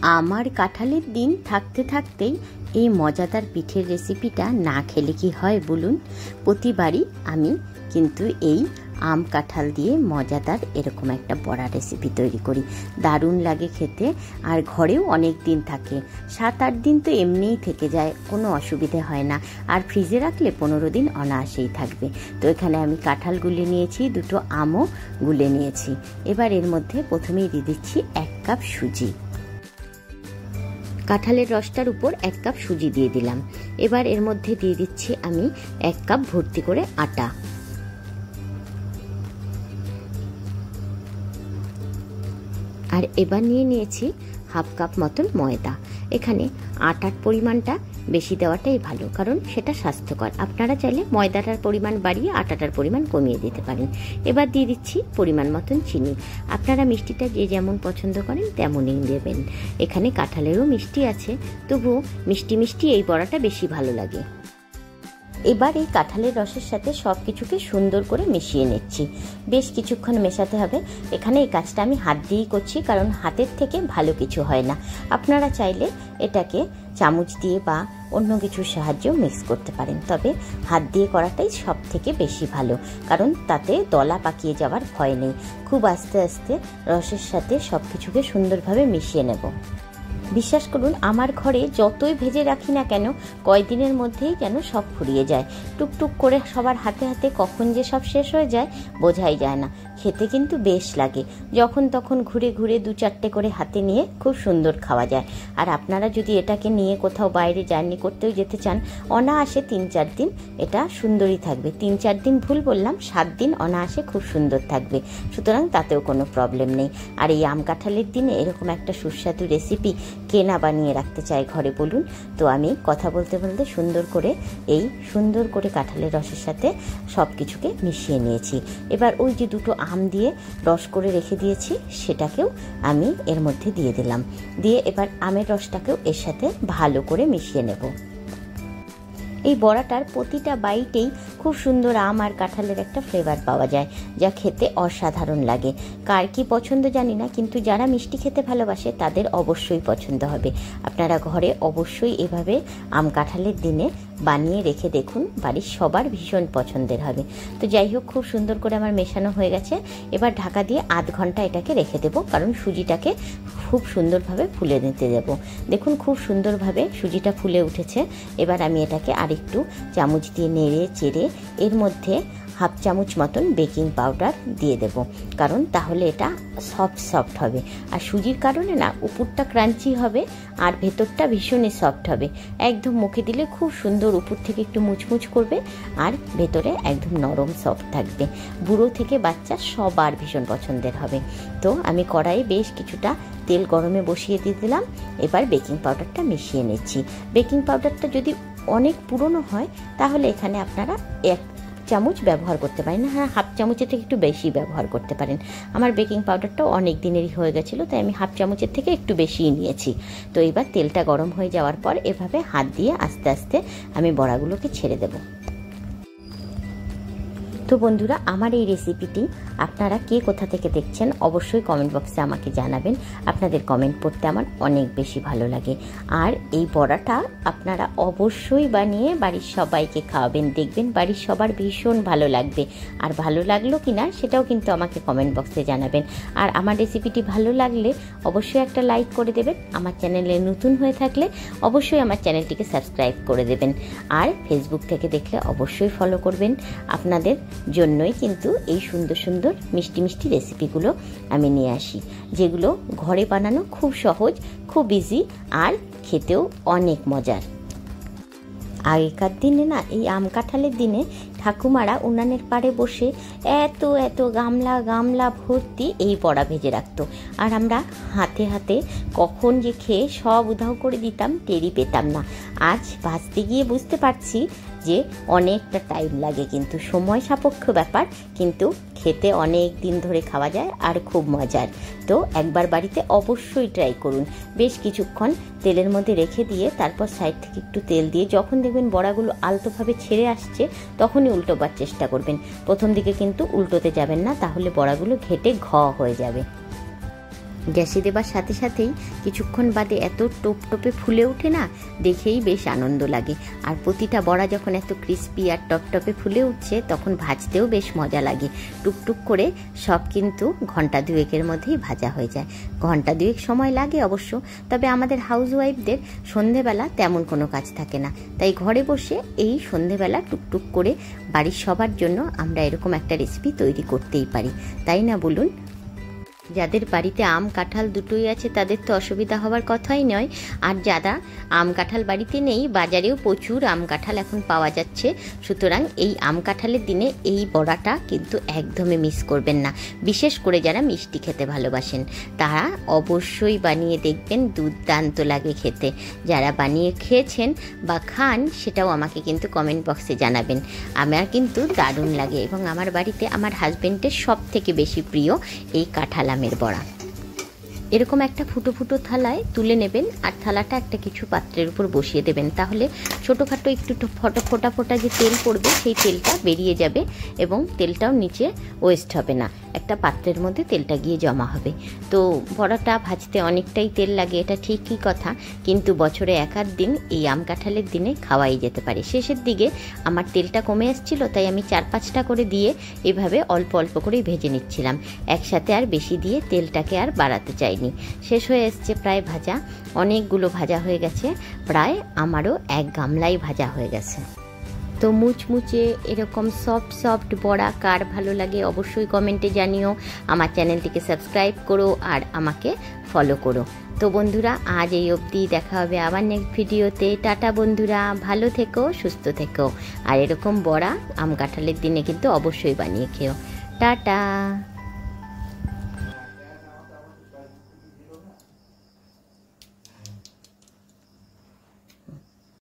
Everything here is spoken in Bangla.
আমার কাঁঠালের দিন থাকতে থাকতেই এই মজাদার পিঠের রেসিপিটা না খেলে কি হয় বলুন। প্রতিবারই আমি কিন্তু এই আম কাঁঠাল দিয়ে মজাদার এরকম একটা বড়া রেসিপি তৈরি করি। দারুণ লাগে খেতে, আর ঘরেও অনেক দিন থাকে। 7-8 দিন তো এমনিই থেকে যায়, কোনো অসুবিধে হয় না। আর ফ্রিজে রাখলে 15 দিন অনায়াসেই থাকবে। তো এখানে আমি কাঁঠাল গুলে নিয়েছি, 2টো আমও গুলে নিয়েছি। এবার এর মধ্যে প্রথমেই দিয়ে দিচ্ছি 1 কাপ সুজি। কাঁঠালের রসটার উপর 1 কাপ সুজি দিয়ে দিলাম। এবার এর মধ্যে দিয়ে দিচ্ছি আমি 1 কাপ ভর্তি করে আটা। আর এবার নিয়ে নিয়েছি 1/2 কাপ মতন ময়দা। এখানে আটার পরিমাণটা বেশি দেওয়াটাই ভালো, কারণ সেটা স্বাস্থ্যকর। আপনারা চাইলে ময়দাটার পরিমাণ বাড়িয়ে আটাটার পরিমাণ কমিয়ে দিতে পারেন। এবার দিয়ে দিচ্ছি পরিমাণ মতন চিনি। আপনারা মিষ্টিটা যে যেমন পছন্দ করেন তেমনই দেবেন। এখানে কাঁঠালেরও মিষ্টি আছে, তবুও মিষ্টি মিষ্টি এই বড়াটা বেশি ভালো লাগে। এবার এই কাঁঠালের রসের সাথে সব কিছুকে সুন্দর করে মিশিয়ে নিচ্ছি। বেশ কিছুক্ষণ মেশাতে হবে। এখানে এই কাজটা আমি হাত দিয়েই করছি, কারণ হাতের থেকে ভালো কিছু হয় না। আপনারা চাইলে এটাকে চামচ দিয়ে বা অন্য কিছুর সাহায্যেও মিক্স করতে পারেন, তবে হাত দিয়ে করাটাই সব থেকে বেশি ভালো, কারণ তাতে দলা পাকিয়ে যাওয়ার ভয় নেই। খুব আস্তে আস্তে রসের সাথে সব কিছুকে সুন্দরভাবে মিশিয়ে নেব। বিশ্বাস করুন, আমার ঘরে যতই ভেজে রাখি না কেন, কয়েকদিনের মধ্যেই যেন সব ফুরিয়ে যায়। টুকটুক করে সবার হাতে হাতে কখন যে সব শেষ হয়ে যায় বোঝাই যায় না। খেতে কিন্তু বেশ লাগে। যখন তখন ঘুরে ঘুরে 2-4টে করে হাতে নিয়ে খুব সুন্দর খাওয়া যায়। আর আপনারা যদি এটাকে নিয়ে কোথাও বাইরে জার্নি করতেও যেতে চান, অনায়াসে 3-4 দিন এটা সুন্দরই থাকবে। 3-4 দিন ভুল বললাম, 7 দিন অনায়াসে খুব সুন্দর থাকবে। সুতরাং তাতেও কোনো প্রবলেম নেই। আর এই আম কাঁঠালের দিনে এরকম একটা সুস্বাদু রেসিপি কে না বানিয়ে রাখতে চায় ঘরে বলুন। তো আমি কথা বলতে বলতে সুন্দর করে কাঁঠালের রসের সাথে সব কিছুকে মিশিয়ে নিয়েছি। এবার ওই যে 2টো আম দিয়ে রস করে রেখে দিয়েছি, সেটাকেও আমি এর মধ্যে দিয়ে দিলাম। দিয়ে এবার আমের রসটাকেও এর সাথে ভালো করে মিশিয়ে নেব। এই বড়াটার প্রতিটা বাইটেই খুব সুন্দর আম আর কাঁঠালের একটা ফ্লেভার পাওয়া যায়, যা খেতে অসাধারণ লাগে। কার কি পছন্দ জানি না, কিন্তু যারা মিষ্টি খেতে ভালোবাসে তাদের অবশ্যই পছন্দ হবে। আপনারা ঘরে অবশ্যই এভাবে আম কাঁঠালের দিনে বানিয়ে রেখে দেখুন, বাড়ির সবার ভীষণ পছন্দের হবে। তো যাই হোক, খুব সুন্দর করে আমার মেশানো হয়ে গেছে। এবার ঢাকা দিয়ে 1/2 ঘন্টা এটাকে রেখে দেবো, কারণ সুজিটাকে খুব সুন্দরভাবে ফুলে নিতে দেবো। দেখুন খুব সুন্দরভাবে সুজিটা ফুলে উঠেছে। এবার আমি এটাকে আরেকটু চামচ দিয়ে নেড়ে চেড়ে এর মধ্যে 1/2 চামচ মতন বেকিং পাউডার দিয়ে দেব, কারণ তাহলে এটা সফট হবে। আর সুজির কারণে না উপরটা ক্রাঞ্চি হবে আর ভেতরটা ভীষণই সফট হবে। একদম মুখে দিলে খুব সুন্দর উপর থেকে একটু মুচমুচ করবে আর ভেতরে একদম নরম সফট থাকবে। বুড়ো থেকে বাচ্চা সবার ভীষণ পছন্দের হবে। তো আমি কড়াইয়ে বেশ কিছুটা তেল গরমে বসিয়ে দিয়ে দিলাম। এবার বেকিং পাউডারটা মিশিয়ে নিচ্ছি। বেকিং পাউডারটা যদি অনেক পুরনো হয় তাহলে এখানে আপনারা 1 চামচ ব্যবহার করতে পারেন, হ্যাঁ 1/2 চামচের থেকে একটু বেশি ব্যবহার করতে পারেন। আমার বেকিং পাউডারটাও অনেক দিনেরই হয়ে গেছিলো, তাই আমি 1/2 চামচের থেকে একটু বেশিই নিয়েছি। তো এবার তেলটা গরম হয়ে যাওয়ার পর এভাবে হাত দিয়ে আস্তে আস্তে আমি বড়াগুলোকে ছেড়ে দেবো। তো বন্ধুরা, আমার এই রেসিপিটি আপনারা কে কোথা থেকে দেখছেন অবশ্যই কমেন্ট বক্সে আমাকে জানাবেন। আপনাদের কমেন্ট পড়তে আমার অনেক বেশি ভালো লাগে। আর এই বড়াটা আপনারা অবশ্যই বানিয়ে বাড়ির সবাইকে খাওয়াবেন, দেখবেন বাড়ির সবার ভীষণ ভালো লাগবে। আর ভালো লাগলো কিনা সেটাও কিন্তু আমাকে কমেন্ট বক্সে জানাবেন। আর আমার রেসিপিটি ভালো লাগলে অবশ্যই একটা লাইক করে দেবেন। আমার চ্যানেলে নতুন হয়ে থাকলে অবশ্যই আমার চ্যানেলটিকে সাবস্ক্রাইব করে দেবেন। আর ফেসবুক থেকে দেখলে অবশ্যই ফলো করবেন। আপনাদের জন্যই কিন্তু এই সুন্দর সুন্দর মিষ্টি মিষ্টি রেসিপিগুলো আমি নিয়ে আসি, যেগুলো ঘরে বানানো খুব সহজ, খুব ইজি আর খেতেও অনেক মজার। আগেকার দিনে না, এই আম কাঁঠালের দিনে ঠাকুমারা উনানের পাড়ে বসে এত গামলা গামলা ভর্তি এই বড়া ভেজে রাখতো। আর আমরা হাতে হাতে কখন যে খেয়ে সব উধাও করে দিতাম, টেরই পেতাম না। আজ ভাজতে গিয়ে বুঝতে পারছি যে অনেকটা টাইম লাগে, কিন্তু সময় সাপেক্ষ ব্যাপার, কিন্তু খেতে অনেক দিন ধরে খাওয়া যায় আর খুব মজার। তো একবার বাড়িতে অবশ্যই ট্রাই করুন। বেশ কিছুক্ষণ তেলের মধ্যে রেখে দিয়ে তারপর সাইড থেকে একটু তেল দিয়ে যখন দেখবেন বড়াগুলো আলতোভাবে ছেড়ে আসছে তখনই উল্টোবার চেষ্টা করবেন। প্রথম দিকে কিন্তু উল্টোতে যাবেন না, তাহলে বড়াগুলো ঘেটে ঘ হয়ে যাবে। গ্যাসে দেবার সাথে সাথেই কিছুক্ষণ বাদে এত টোপ টোপে ফুলে ওঠে না, দেখেই বেশ আনন্দ লাগে। আর প্রতিটা বড়া যখন এত ক্রিস্পি আর টপটপে ফুলে উঠছে তখন ভাজতেও বেশ মজা লাগে। টুকটুক করে সব কিন্তু ঘন্টা দুয়েকের মধ্যেই ভাজা হয়ে যায়। ঘন্টা দুয়েক সময় লাগে অবশ্য, তবে আমাদের হাউসওয়াইফদের সন্ধেবেলা তেমন কোনো কাজ থাকে না, তাই ঘরে বসে এই সন্ধেবেলা টুকটুক করে বাড়ির সবার জন্য আমরা এরকম একটা রেসিপি তৈরি করতেই পারি, তাই না বলুন? যাদের বাড়িতে আম কাঁঠাল দুটোই আছে তাদের তো অসুবিধা হওয়ার কথাই নয়। আর যারা আম কাঁঠাল বাড়িতে নেই, বাজারেও প্রচুর আম কাঁঠাল এখন পাওয়া যাচ্ছে। সুতরাং এই আম কাঁঠালের দিনে এই বড়াটা কিন্তু একদমই মিস করবেন না। বিশেষ করে যারা মিষ্টি খেতে ভালোবাসেন তারা অবশ্যই বানিয়ে দেখবেন, দুর্দান্ত লাগে খেতে। যারা বানিয়ে খেয়েছেন বা খান সেটাও আমাকে কিন্তু কমেন্ট বক্সে জানাবেন। আমার কিন্তু দারুণ লাগে এবং আমার বাড়িতে আমার হাজব্যান্ডের সব থেকে বেশি প্রিয় এই কাঁঠাল আমের বড়া। এরকম একটা ফুটো ফুটো থালায় তুলে নেবেন আর থালাটা একটা কিছু পাত্রের উপর বসিয়ে দেবেন, তাহলে ছোটোখাটো একটু ফোটা ফোটা যে তেল পড়বে সেই তেলটা বেরিয়ে যাবে এবং তেলটাও নিচে ওয়েস্ট হবে না, একটা পাত্রের মধ্যে তেলটা গিয়ে জমা হবে। তো বড়াটা ভাজতে অনেকটাই তেল লাগে, এটা ঠিকই কথা, কিন্তু বছরে এক আধ দিন এই আম কাঁঠালের দিনে খাওয়াই যেতে পারে। শেষের দিকে আমার তেলটা কমে এসেছিলো, তাই আমি 4-5টা করে দিয়ে এভাবে অল্প অল্প করেই ভেজে নিচ্ছিলাম, একসাথে আর বেশি দিয়ে তেলটাকে আর বাড়াতে চাইনি। শেষ হয়ে এসছে প্রায় ভাজা, অনেকগুলো ভাজা হয়ে গেছে, প্রায় আমারও এক গামলাই ভাজা হয়ে গেছে। তো মুচমুচে এরকম সফট সফট বড়া কার ভালো লাগে অবশ্যই কমেন্টে জানিও। আমার চ্যানেলটিকে সাবস্ক্রাইব করো আর আমাকে ফলো করো। তো বন্ধুরা আজ এই অবধি, দেখা হবে আবার নেক্সট ভিডিওতে। টাটা বন্ধুরা, ভালো থেকো, সুস্থ থেকো। আর এরকম বড়া আম কাঁঠালের দিনে কিন্তু অবশ্যই বানিয়ে খেও। টাটা।